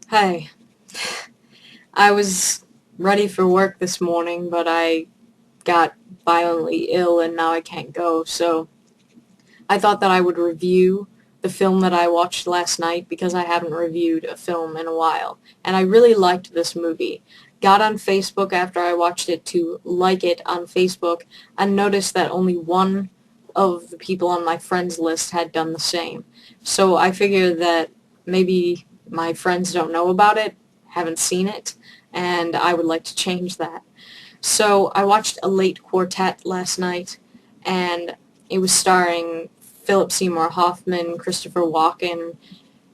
Hey, I was ready for work this morning, but I got violently ill and now I can't go, so I thought that I would review the film that I watched last night because I haven't reviewed a film in a while, and I really liked this movie. Got on Facebook after I watched it to like it on Facebook and noticed that only one of the people on my friends list had done the same. So I figured that maybe my friends don't know about it, haven't seen it, and I would like to change that. So I watched a Late Quartet last night, and it was starring Philip Seymour Hoffman, Christopher Walken,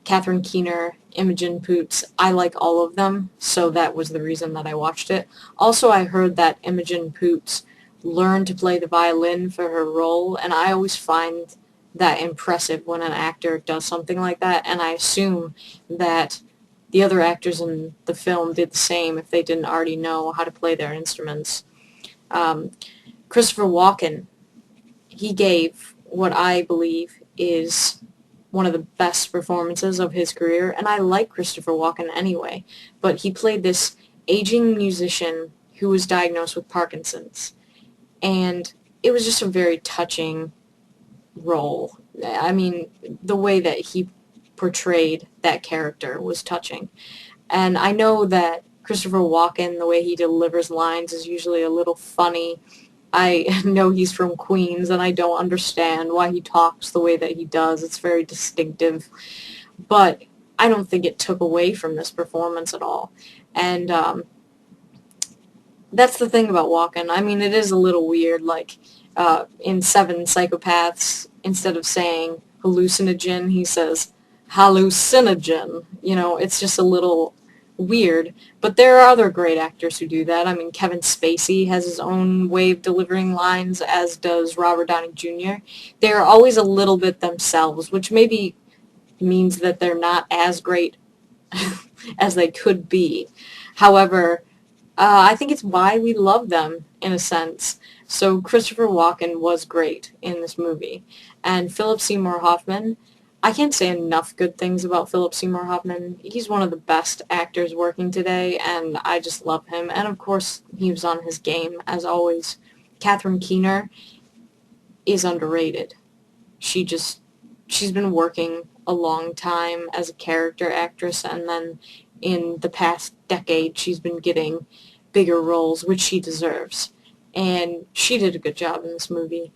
Catherine Keener, Imogen Poots. I like all of them, so that was the reason that I watched it. Also, I heard that Imogen Poots learned to play the violin for her role, and I always find that impressive when an actor does something like that, and I assume that the other actors in the film did the same if they didn't already know how to play their instruments. Um, Christopher Walken, he gave what I believe is one of the best performances of his career, and I like Christopher Walken anyway, but he played this aging musician who was diagnosed with Parkinson's, and it was just a very touching role. I mean, the way that he portrayed that character was touching. And I know that Christopher Walken, the way he delivers lines is usually a little funny. I know he's from Queens, and I don't understand why he talks the way that he does. It's very distinctive. But I don't think it took away from this performance at all. And that's the thing about Walken. I mean, it is a little weird. Like, in Seven Psychopaths, instead of saying hallucinogen, he says hallucinogen. You know, it's just a little weird. But there are other great actors who do that. I mean, Kevin Spacey has his own way of delivering lines, as does Robert Downey Jr. They're always a little bit themselves, which maybe means that they're not as great as they could be. However, I think it's why we love them, in a sense. So Christopher Walken was great in this movie. And Philip Seymour Hoffman, I can't say enough good things about Philip Seymour Hoffman. He's one of the best actors working today, and I just love him. And of course, he was on his game, as always. Catherine Keener is underrated. She just, she's been working a long time as a character actress, and then in the past decade, she's been getting bigger roles, which she deserves. And she did a good job in this movie.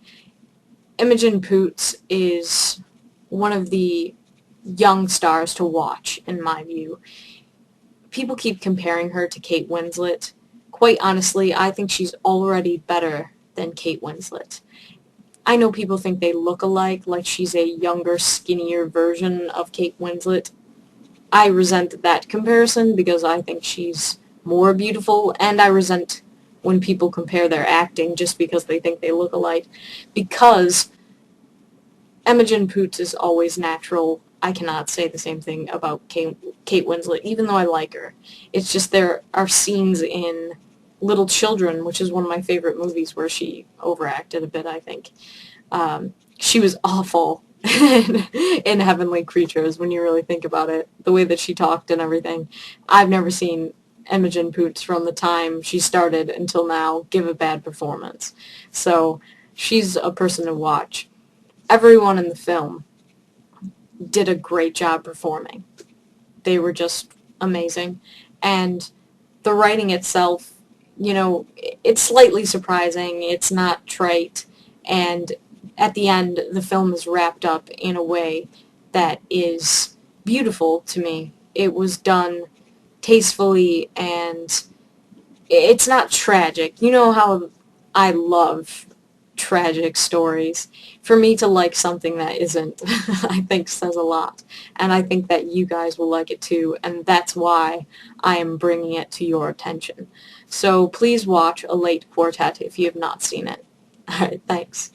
Imogen Poots is one of the young stars to watch, in my view. People keep comparing her to Kate Winslet. Quite honestly, I think she's already better than Kate Winslet. I know people think they look alike, like she's a younger, skinnier version of Kate Winslet. I resent that comparison because I think she's more beautiful, and I resent when people compare their acting just because they think they look alike. Because Imogen Poots is always natural. I cannot say the same thing about Kate Winslet, even though I like her. It's just there are scenes in Little Children, which is one of my favorite movies, where she overacted a bit, I think. She was awful in Heavenly Creatures, when you really think about it. The way that she talked and everything. I've never seen Imogen Poots from the time she started until now give a bad performance. So she's a person to watch. Everyone in the film did a great job performing. They were just amazing. And the writing itself, you know, it's slightly surprising. It's not trite. And at the end, the film is wrapped up in a way that is beautiful to me. It was done tastefully, and it's not tragic. You know how I love tragic stories. For me to like something that isn't, I think says a lot. And I think that you guys will like it too, and that's why I am bringing it to your attention. So please watch A Late Quartet if you have not seen it. Alright, thanks.